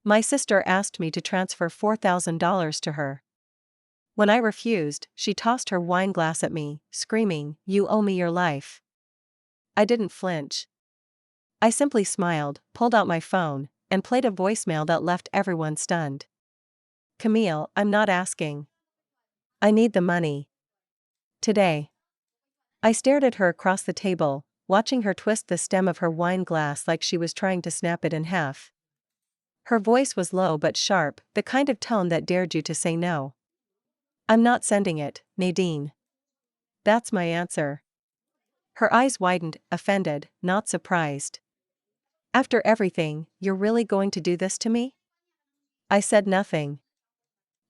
My sister asked me to transfer $4,000 to her. When I refused, she tossed her wine glass at me, screaming, "You owe me your life." I didn't flinch. I simply smiled, pulled out my phone, and played a voicemail that left everyone stunned. "Camille, I'm not asking. I need the money. Today." I stared at her across the table, watching her twist the stem of her wine glass like she was trying to snap it in half. Her voice was low but sharp, the kind of tone that dared you to say no. "I'm not sending it, Nadine. That's my answer." Her eyes widened, offended, not surprised. "After everything, you're really going to do this to me?" I said nothing.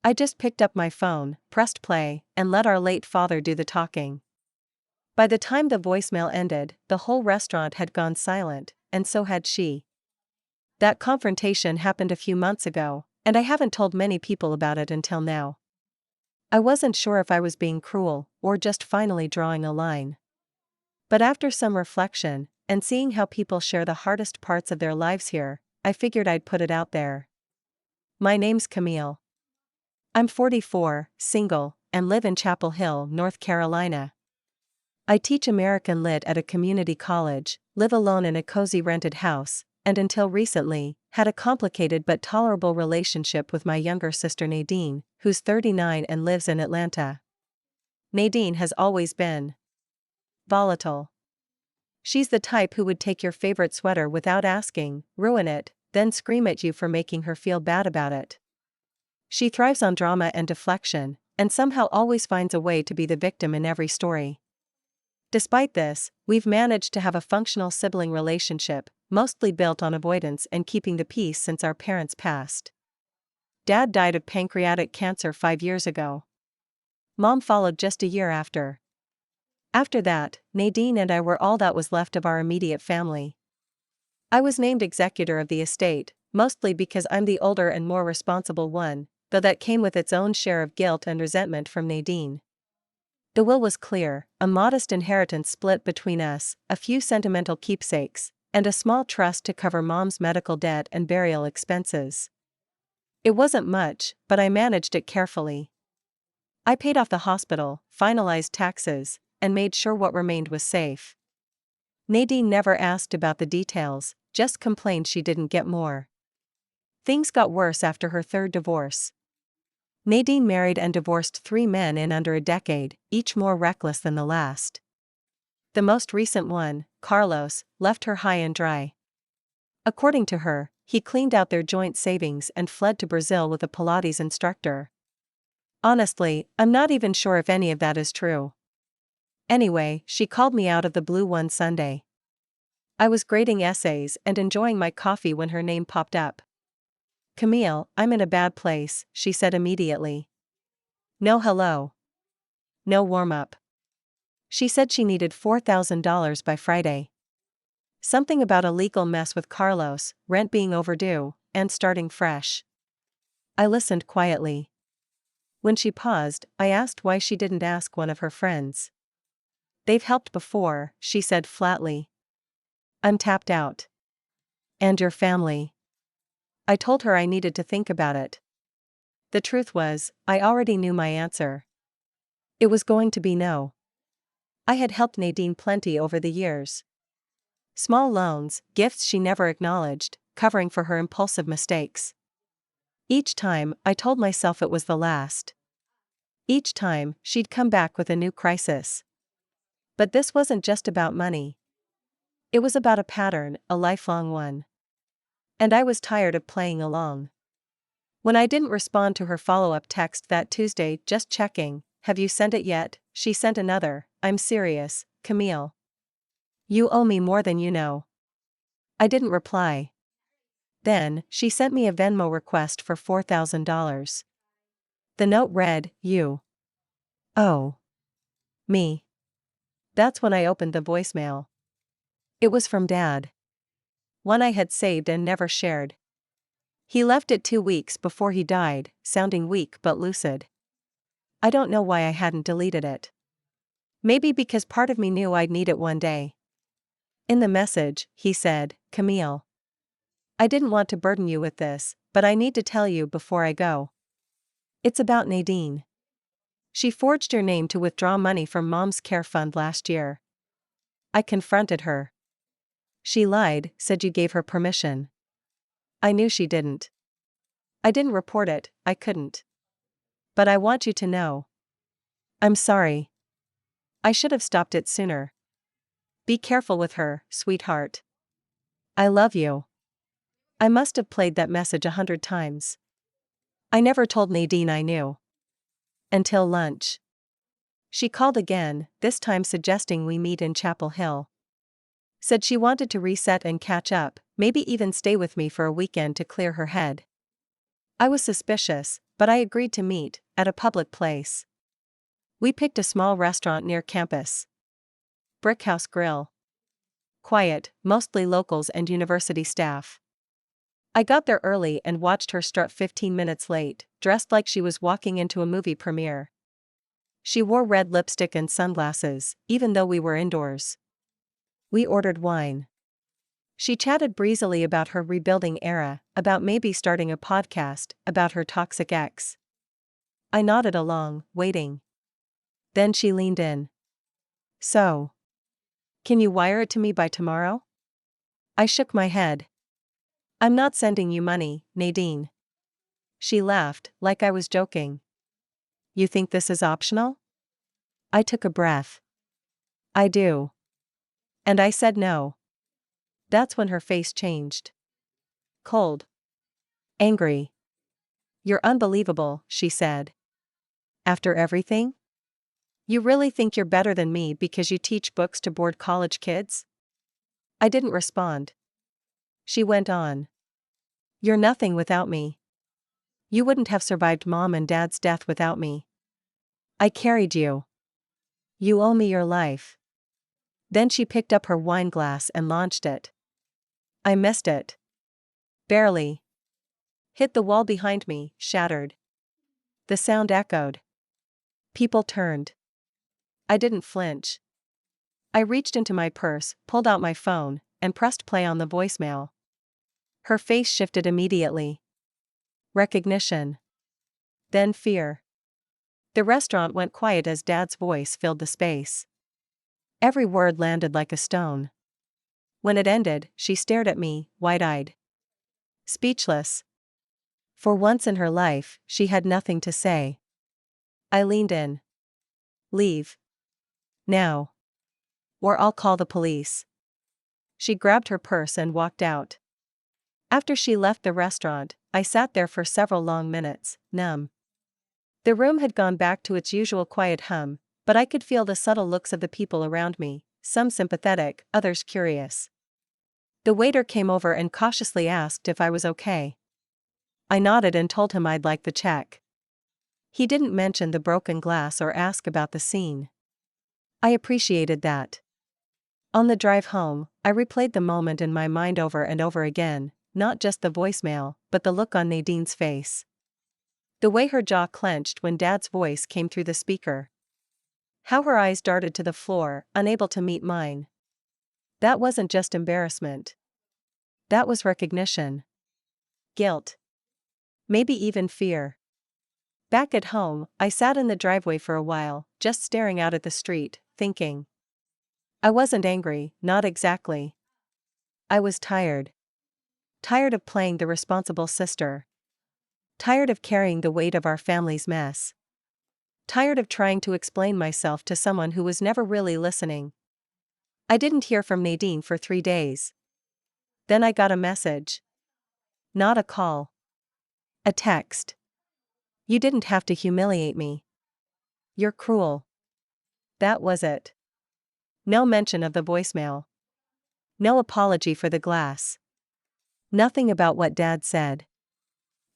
I just picked up my phone, pressed play, and let our late father do the talking. By the time the voicemail ended, the whole restaurant had gone silent, and so had she. That confrontation happened a few months ago, and I haven't told many people about it until now. I wasn't sure if I was being cruel, or just finally drawing a line. But after some reflection, and seeing how people share the hardest parts of their lives here, I figured I'd put it out there. My name's Camille. I'm 44, single, and live in Chapel Hill, North Carolina. I teach American Lit at a community college, live alone in a cozy rented house, and until recently, had a complicated but tolerable relationship with my younger sister Nadine, who's 39 and lives in Atlanta. Nadine has always been volatile. She's the type who would take your favorite sweater without asking, ruin it, then scream at you for making her feel bad about it. She thrives on drama and deflection, and somehow always finds a way to be the victim in every story. Despite this, we've managed to have a functional sibling relationship, mostly built on avoidance and keeping the peace since our parents passed. Dad died of pancreatic cancer 5 years ago. Mom followed just a year after. After that, Nadine and I were all that was left of our immediate family. I was named executor of the estate, mostly because I'm the older and more responsible one, though that came with its own share of guilt and resentment from Nadine. The will was clear, a modest inheritance split between us, a few sentimental keepsakes, and a small trust to cover Mom's medical debt and burial expenses. It wasn't much, but I managed it carefully. I paid off the hospital, finalized taxes, and made sure what remained was safe. Nadine never asked about the details, just complained she didn't get more. Things got worse after her third divorce. Nadine married and divorced 3 men in under a decade, each more reckless than the last. The most recent one, Carlos, left her high and dry. According to her, he cleaned out their joint savings and fled to Brazil with a Pilates instructor. Honestly, I'm not even sure if any of that is true. Anyway, she called me out of the blue one Sunday. I was grading essays and enjoying my coffee when her name popped up. "Camille, I'm in a bad place," she said immediately. No hello. No warm-up. She said she needed $4,000 by Friday. Something about a legal mess with Carlos, rent being overdue, and starting fresh. I listened quietly. When she paused, I asked why she didn't ask one of her friends. "They've helped before," she said flatly. "I'm tapped out." "And your family?" I told her I needed to think about it. The truth was, I already knew my answer. It was going to be no. I had helped Nadine plenty over the years. Small loans, gifts she never acknowledged, covering for her impulsive mistakes. Each time, I told myself it was the last. Each time, she'd come back with a new crisis. But this wasn't just about money. It was about a pattern, a lifelong one. And I was tired of playing along. When I didn't respond to her follow-up text that Tuesday, just checking, "Have you sent it yet?" she sent another, "I'm serious, Camille. You owe me more than you know." I didn't reply. Then, she sent me a Venmo request for $4,000. The note read, "You owe me." That's when I opened the voicemail. It was from Dad. One I had saved and never shared. He left it 2 weeks before he died, sounding weak but lucid. I don't know why I hadn't deleted it. Maybe because part of me knew I'd need it one day. In the message, he said, "Camille, I didn't want to burden you with this, but I need to tell you before I go. It's about Nadine. She forged your name to withdraw money from Mom's care fund last year. I confronted her. She lied, said you gave her permission. I knew she didn't. I didn't report it, I couldn't. But I want you to know. I'm sorry. I should have stopped it sooner. Be careful with her, sweetheart. I love you. I must have played that message 100 times. I never told Nadine I knew. Until lunch. She called again, this time suggesting we meet in Chapel Hill. Said she wanted to reset and catch up, maybe even stay with me for a weekend to clear her head. I was suspicious, but I agreed to meet, at a public place. We picked a small restaurant near campus. Brickhouse Grill. Quiet, mostly locals and university staff. I got there early and watched her strut 15 minutes late, dressed like she was walking into a movie premiere. She wore red lipstick and sunglasses, even though we were indoors. We ordered wine. She chatted breezily about her rebuilding era, about maybe starting a podcast, about her toxic ex. I nodded along, waiting. Then she leaned in. So, can you wire it to me by tomorrow? I shook my head. I'm not sending you money, Nadine. She laughed, like I was joking. You think this is optional? I took a breath. I do. And I said no. That's when her face changed. Cold. Angry. You're unbelievable, she said. After everything? You really think you're better than me because you teach books to bored college kids? I didn't respond. She went on. You're nothing without me. You wouldn't have survived Mom and Dad's death without me. I carried you. You owe me your life. Then she picked up her wine glass and launched it. I missed it. Barely. Hit the wall behind me, shattered. The sound echoed. People turned. I didn't flinch. I reached into my purse, pulled out my phone, and pressed play on the voicemail. Her face shifted immediately. Recognition. Then fear. The restaurant went quiet as Dad's voice filled the space. Every word landed like a stone. When it ended, she stared at me, wide-eyed. Speechless. For once in her life, she had nothing to say. I leaned in. Leave. Now. Or I'll call the police. She grabbed her purse and walked out. After she left the restaurant, I sat there for several long minutes, numb. The room had gone back to its usual quiet hum, but I could feel the subtle looks of the people around me, some sympathetic, others curious. The waiter came over and cautiously asked if I was okay. I nodded and told him I'd like the check. He didn't mention the broken glass or ask about the scene. I appreciated that. On the drive home, I replayed the moment in my mind over and over again, not just the voicemail, but the look on Nadine's face. The way her jaw clenched when Dad's voice came through the speaker. How her eyes darted to the floor, unable to meet mine. That wasn't just embarrassment. That was recognition. Guilt. Maybe even fear. Back at home, I sat in the driveway for a while, just staring out at the street, thinking. I wasn't angry, not exactly. I was tired. Tired of playing the responsible sister. Tired of carrying the weight of our family's mess. Tired of trying to explain myself to someone who was never really listening. I didn't hear from Nadine for 3 days. Then I got a message. Not a call. A text. You didn't have to humiliate me. You're cruel. That was it. No mention of the voicemail. No apology for the glass. Nothing about what Dad said.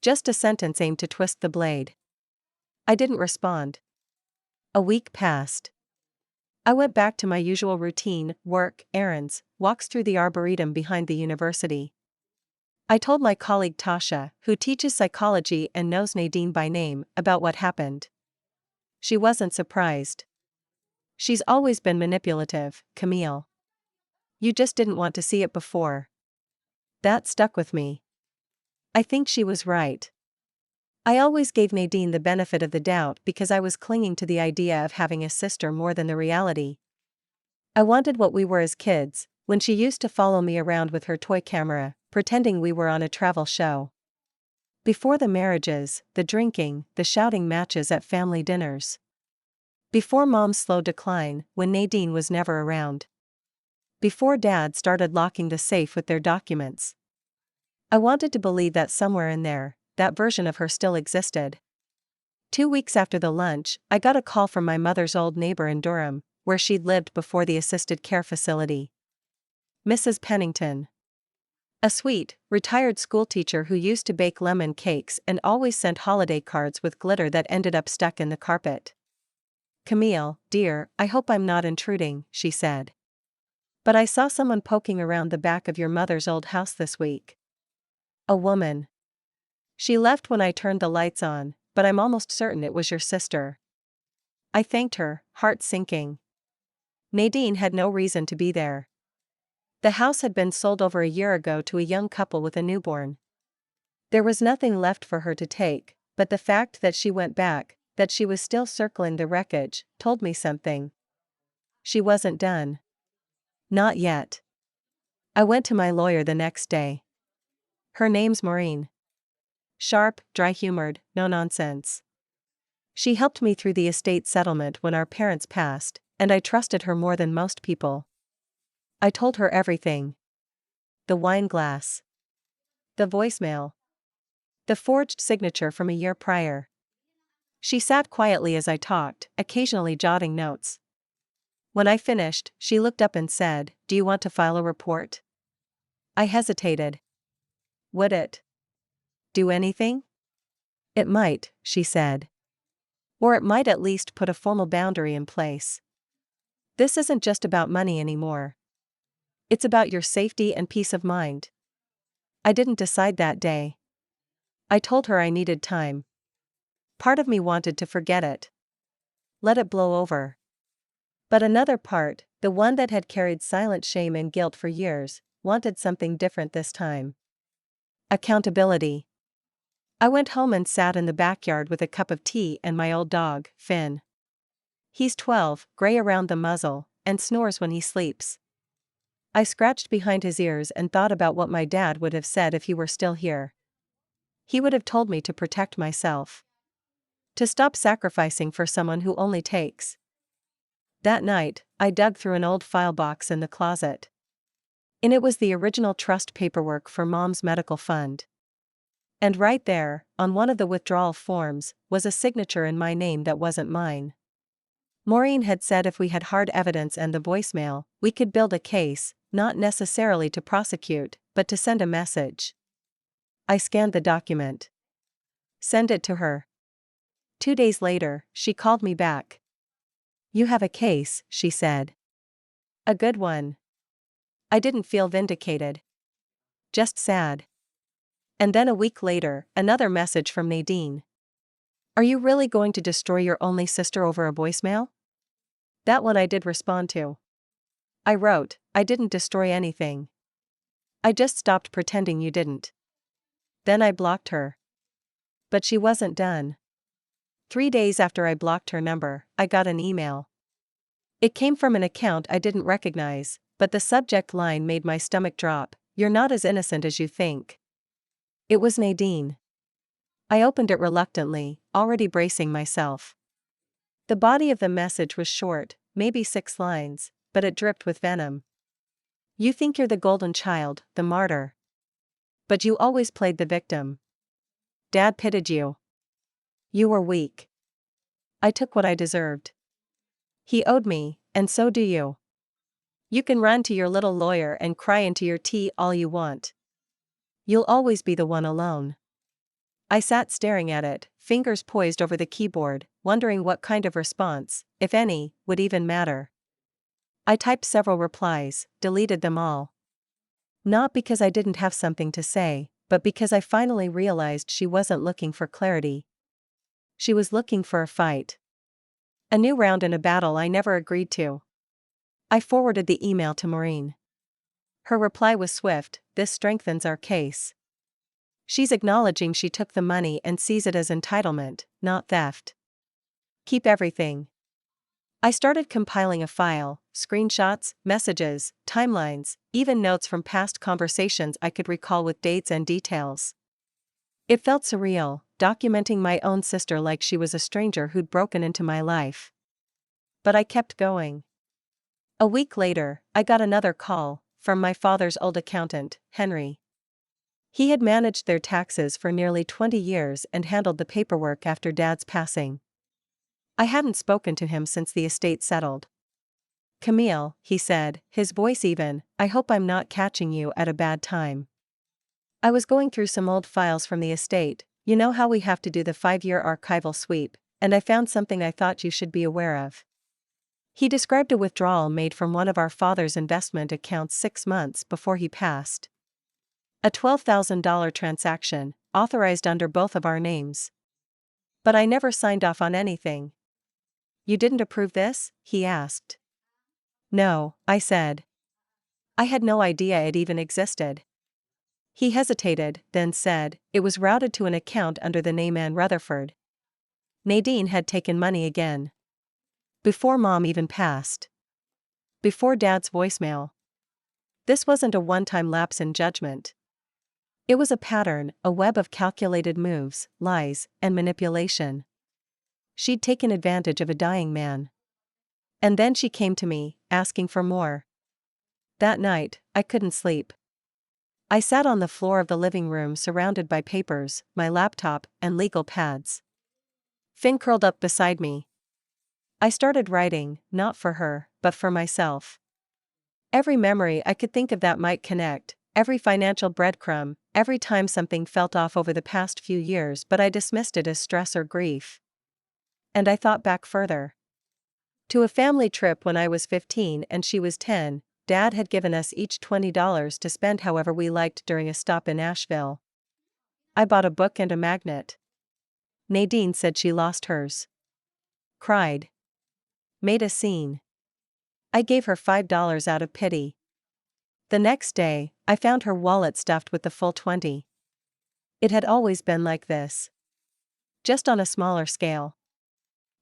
Just a sentence aimed to twist the blade. I didn't respond. A week passed. I went back to my usual routine, work, errands, walks through the arboretum behind the university. I told my colleague Tasha, who teaches psychology and knows Nadine by name, about what happened. She wasn't surprised. She's always been manipulative, Camille. You just didn't want to see it before. That stuck with me. I think she was right. I always gave Nadine the benefit of the doubt because I was clinging to the idea of having a sister more than the reality. I wanted what we were as kids, when she used to follow me around with her toy camera, pretending we were on a travel show. Before the marriages, the drinking, the shouting matches at family dinners. Before Mom's slow decline, when Nadine was never around. Before Dad started locking the safe with their documents. I wanted to believe that somewhere in there, that version of her still existed. 2 weeks after the lunch, I got a call from my mother's old neighbor in Durham, where she'd lived before the assisted care facility. Mrs. Pennington. A sweet, retired schoolteacher who used to bake lemon cakes and always sent holiday cards with glitter that ended up stuck in the carpet. "Camille, dear, I hope I'm not intruding," she said. "But I saw someone poking around the back of your mother's old house this week." "A woman. She left when I turned the lights on, but I'm almost certain it was your sister." I thanked her, heart sinking. Nadine had no reason to be there. The house had been sold over a year ago to a young couple with a newborn. There was nothing left for her to take, but the fact that she went back, that she was still circling the wreckage, told me something. She wasn't done. Not yet. I went to my lawyer the next day. Her name's Maureen. Sharp, dry-humored, no nonsense. She helped me through the estate settlement when our parents passed, and I trusted her more than most people. I told her everything. The wine glass. The voicemail. The forged signature from a year prior. She sat quietly as I talked, occasionally jotting notes. When I finished, she looked up and said, "Do you want to file a report?" I hesitated. Would it do anything? "It might," she said. "Or it might at least put a formal boundary in place. This isn't just about money anymore. It's about your safety and peace of mind." I didn't decide that day. I told her I needed time. Part of me wanted to forget it. Let it blow over. But another part, the one that had carried silent shame and guilt for years, wanted something different this time. Accountability. I went home and sat in the backyard with a cup of tea and my old dog, Finn. He's 12, gray around the muzzle, and snores when he sleeps. I scratched behind his ears and thought about what my dad would have said if he were still here. He would have told me to protect myself. To stop sacrificing for someone who only takes. That night, I dug through an old file box in the closet. In it was the original trust paperwork for Mom's medical fund. And right there, on one of the withdrawal forms, was a signature in my name that wasn't mine. Maureen had said if we had hard evidence and the voicemail, we could build a case, not necessarily to prosecute, but to send a message. I scanned the document. Send it to her. 2 days later, she called me back. "You have a case," she said. "A good one." I didn't feel vindicated. Just sad. And then a week later, another message from Nadine. "Are you really going to destroy your only sister over a voicemail?" That one I did respond to. I wrote, "I didn't destroy anything. I just stopped pretending you didn't." Then I blocked her. But she wasn't done. 3 days after I blocked her number, I got an email. It came from an account I didn't recognize, but the subject line made my stomach drop. "You're not as innocent as you think." It was Nadine. I opened it reluctantly, already bracing myself. The body of the message was short, maybe 6 lines, but it dripped with venom. "You think you're the golden child, the martyr. But you always played the victim. Dad pitied you. You were weak. I took what I deserved. He owed me, and so do you. You can run to your little lawyer and cry into your tea all you want. You'll always be the one alone." I sat staring at it, fingers poised over the keyboard, wondering what kind of response, if any, would even matter. I typed several replies, deleted them all. Not because I didn't have something to say, but because I finally realized she wasn't looking for clarity. She was looking for a fight. A new round in a battle I never agreed to. I forwarded the email to Maureen. Her reply was swift, "This strengthens our case." She's acknowledging she took the money and sees it as entitlement, not theft. Keep everything. I started compiling a file, screenshots, messages, timelines, even notes from past conversations I could recall with dates and details. It felt surreal, documenting my own sister like she was a stranger who'd broken into my life. But I kept going. A week later, I got another call, from my father's old accountant, Henry. He had managed their taxes for nearly 20 years and handled the paperwork after Dad's passing. I hadn't spoken to him since the estate settled. "Camille," he said, his voice even, "I hope I'm not catching you at a bad time. I was going through some old files from the estate, you know how we have to do the 5-year archival sweep, and I found something I thought you should be aware of." He described a withdrawal made from one of our father's investment accounts 6 months before he passed. A $12,000 transaction, authorized under both of our names. But I never signed off on anything. "You didn't approve this?" he asked. "No," I said. I had no idea it even existed. He hesitated, then said, "It was routed to an account under the name Ann Rutherford. Nadine had taken money again. Before Mom even passed. Before Dad's voicemail. This wasn't a one-time lapse in judgment. It was a pattern, a web of calculated moves, lies, and manipulation. She'd taken advantage of a dying man. And then she came to me, asking for more. That night, I couldn't sleep. I sat on the floor of the living room surrounded by papers, my laptop, and legal pads. Finn curled up beside me. I started writing, not for her, but for myself. Every memory I could think of that might connect, every financial breadcrumb, every time something felt off over the past few years but I dismissed it as stress or grief. And I thought back further. To a family trip when I was 15 and she was 10, Dad had given us each $20 to spend however we liked during a stop in Asheville. I bought a book and a magnet. Nadine said she lost hers. Cried. Made a scene. I gave her $5 out of pity. The next day, I found her wallet stuffed with the full 20. It had always been like this. Just on a smaller scale.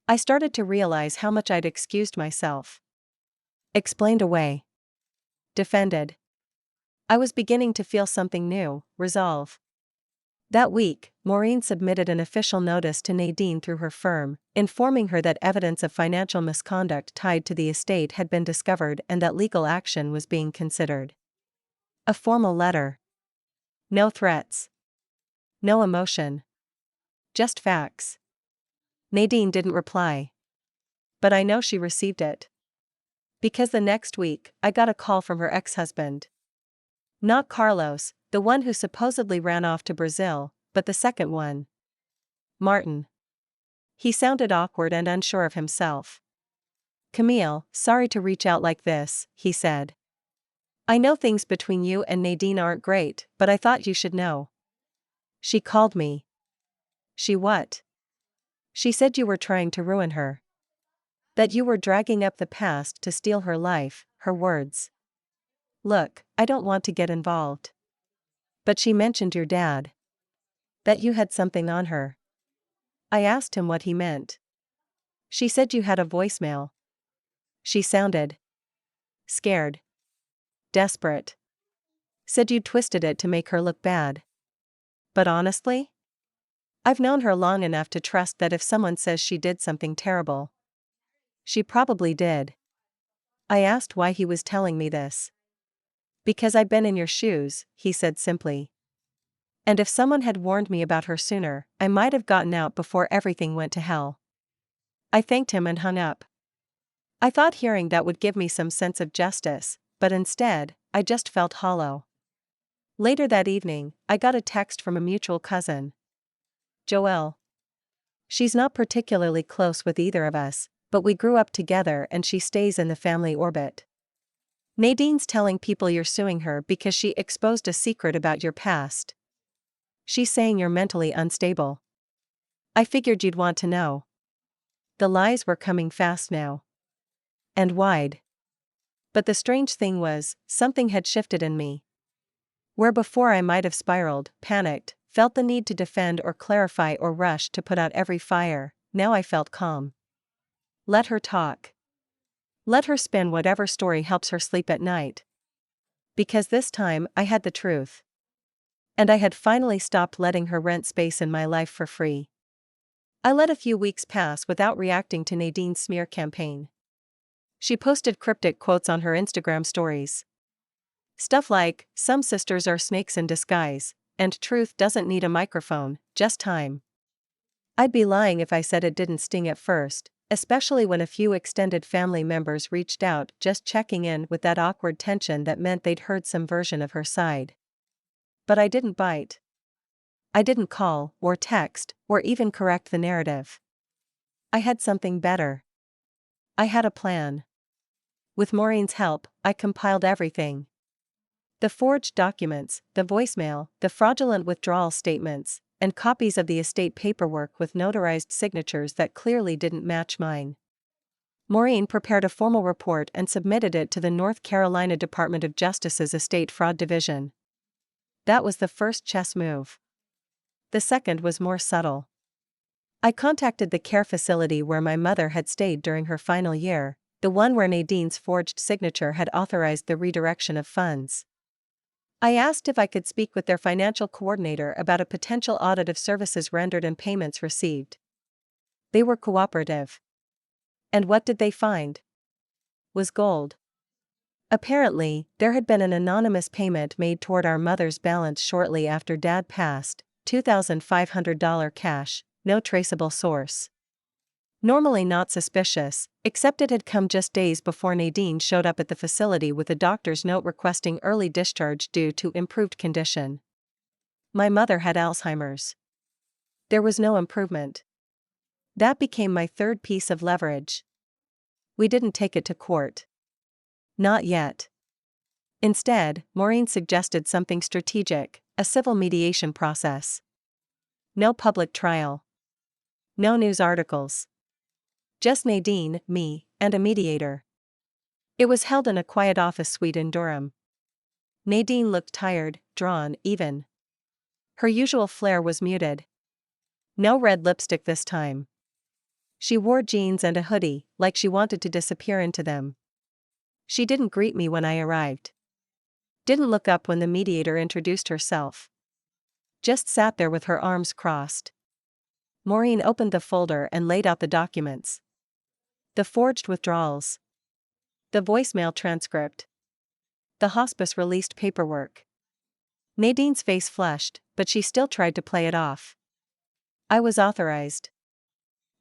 I started to realize how much I'd excused myself. Explained away. Defended. I was beginning to feel something new, resolve. That week, Maureen submitted an official notice to Nadine through her firm, informing her that evidence of financial misconduct tied to the estate had been discovered and that legal action was being considered. A formal letter. No threats. No emotion. Just facts. Nadine didn't reply. But I know she received it. Because the next week, I got a call from her ex-husband. Not Carlos, the one who supposedly ran off to Brazil, but the second one. Martin. He sounded awkward and unsure of himself. "Camille, sorry to reach out like this," he said. "I know things between you and Nadine aren't great, but I thought you should know." "She called me." "She what?" "She said you were trying to ruin her. That you were dragging up the past to steal her life," her words. "Look, I don't want to get involved. But she mentioned your dad. That you had something on her." I asked him what he meant. "She said you had a voicemail. She sounded scared. Desperate. Said you twisted it to make her look bad. But honestly? I've known her long enough to trust that if someone says she did something terrible, she probably did." I asked why he was telling me this. "Because I've been in your shoes," he said simply. "And if someone had warned me about her sooner, I might have gotten out before everything went to hell." I thanked him and hung up. I thought hearing that would give me some sense of justice, but instead, I just felt hollow. Later that evening, I got a text from a mutual cousin. Joelle. She's not particularly close with either of us, but we grew up together and she stays in the family orbit. "Nadine's telling people you're suing her because she exposed a secret about your past. She's saying you're mentally unstable. I figured you'd want to know." The lies were coming fast now. And wide. But the strange thing was, something had shifted in me. Where before I might have spiraled, panicked, felt the need to defend or clarify or rush to put out every fire, now I felt calm. Let her talk. Let her spin whatever story helps her sleep at night. Because this time I had the truth. And I had finally stopped letting her rent space in my life for free. I let a few weeks pass without reacting to Nadine's smear campaign. She posted cryptic quotes on her Instagram stories. Stuff like, "Some sisters are snakes in disguise," and "Truth doesn't need a microphone, just time." I'd be lying if I said it didn't sting at first, especially when a few extended family members reached out just checking in with that awkward tension that meant they'd heard some version of her side. But I didn't bite. I didn't call, or text, or even correct the narrative. I had something better. I had a plan. With Maureen's help, I compiled everything. The forged documents, the voicemail, the fraudulent withdrawal statements, and copies of the estate paperwork with notarized signatures that clearly didn't match mine. Maureen prepared a formal report and submitted it to the North Carolina Department of Justice's Estate Fraud Division. That was the first chess move. The second was more subtle. I contacted the care facility where my mother had stayed during her final year, the one where Nadine's forged signature had authorized the redirection of funds. I asked if I could speak with their financial coordinator about a potential audit of services rendered and payments received. They were cooperative. And what did they find? Was gold. Apparently, there had been an anonymous payment made toward our mother's balance shortly after Dad passed, $2,500 cash, no traceable source. Normally not suspicious, except it had come just days before Nadine showed up at the facility with a doctor's note requesting early discharge due to improved condition. My mother had Alzheimer's. There was no improvement. That became my third piece of leverage. We didn't take it to court. Not yet. Instead, Maureen suggested something strategic, a civil mediation process. No public trial. No news articles. Just Nadine, me, and a mediator. It was held in a quiet office suite in Durham. Nadine looked tired, drawn, even. Her usual flair was muted. No red lipstick this time. She wore jeans and a hoodie, like she wanted to disappear into them. She didn't greet me when I arrived. Didn't look up when the mediator introduced herself. Just sat there with her arms crossed. Maureen opened the folder and laid out the documents. The forged withdrawals. The voicemail transcript. The hospice released paperwork. Nadine's face flushed, but she still tried to play it off. I was authorized.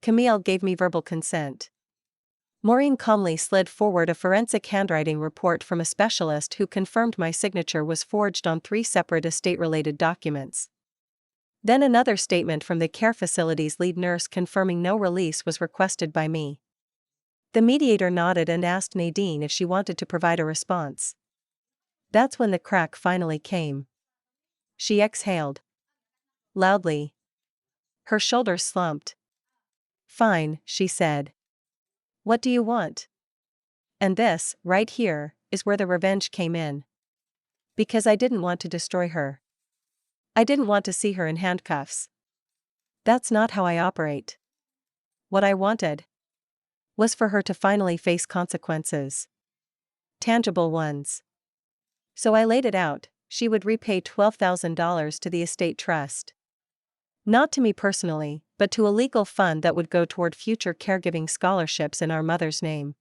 Camille gave me verbal consent. Maureen calmly slid forward a forensic handwriting report from a specialist who confirmed my signature was forged on 3 separate estate-related documents. Then another statement from the care facility's lead nurse confirming no release was requested by me. The mediator nodded and asked Nadine if she wanted to provide a response. That's when the crack finally came. She exhaled. Loudly. Her shoulders slumped. "Fine," she said. "What do you want?" And this, right here, is where the revenge came in. Because I didn't want to destroy her. I didn't want to see her in handcuffs. That's not how I operate. What I wanted was for her to finally face consequences. Tangible ones. So I laid it out: she would repay $12,000 to the estate trust. Not to me personally, but to a legal fund that would go toward future caregiving scholarships in our mother's name.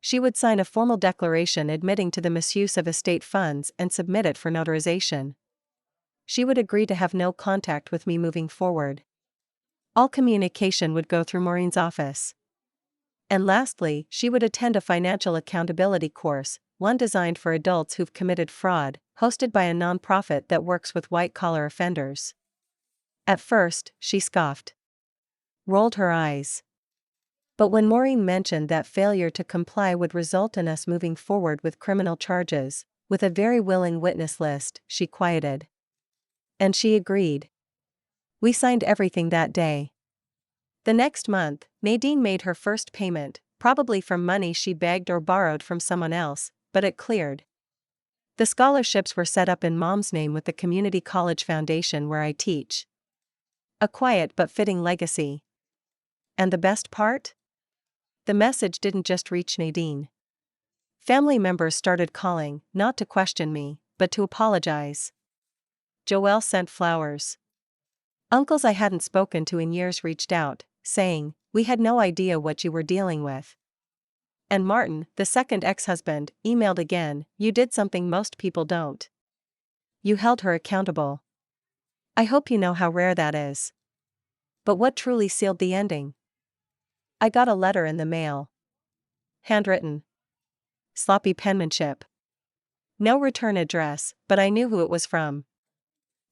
She would sign a formal declaration admitting to the misuse of estate funds and submit it for notarization. She would agree to have no contact with me moving forward. All communication would go through Maureen's office. And lastly, she would attend a financial accountability course, one designed for adults who've committed fraud, hosted by a nonprofit that works with white-collar offenders. At first, she scoffed. Rolled her eyes. But when Maureen mentioned that failure to comply would result in us moving forward with criminal charges, with a very willing witness list, she quieted. And she agreed. We signed everything that day. The next month, Nadine made her first payment, Probably from money she begged or borrowed from someone else, but it cleared. The scholarships were set up in Mom's name with the Community College Foundation where I teach. A quiet but fitting legacy. And the best part? The message didn't just reach Nadine. Family members started calling, not to question me, but to apologize. Joelle sent flowers. Uncles I hadn't spoken to in years reached out, saying, "We had no idea what you were dealing with." And Martin, the second ex-husband, emailed again, "You did something most people don't. You held her accountable. I hope you know how rare that is." But what truly sealed the ending? I got a letter in the mail. Handwritten. Sloppy penmanship. No return address, but I knew who it was from.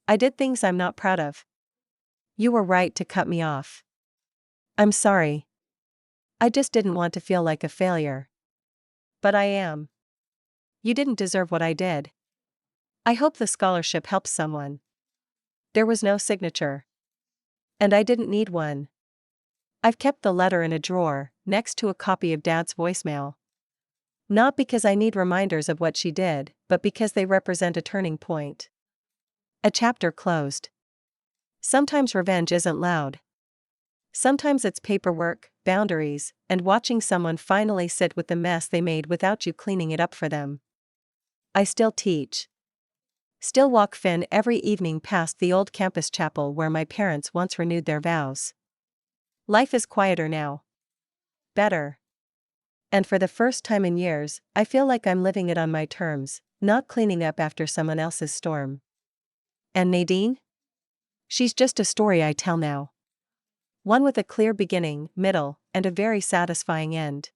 "I did things I'm not proud of. You were right to cut me off. I'm sorry. I just didn't want to feel like a failure. But I am. You didn't deserve what I did. I hope the scholarship helps someone." There was no signature. And I didn't need one. I've kept the letter in a drawer, next to a copy of Dad's voicemail. Not because I need reminders of what she did, but because they represent a turning point. A chapter closed. Sometimes revenge isn't loud. Sometimes it's paperwork, boundaries, and watching someone finally sit with the mess they made without you cleaning it up for them. I still teach. Still walk Finn every evening past the old campus chapel where my parents once renewed their vows. Life is quieter now. Better. And for the first time in years, I feel like I'm living it on my terms, not cleaning up after someone else's storm. And Nadine? She's just a story I tell now. One with a clear beginning, middle, and a very satisfying end.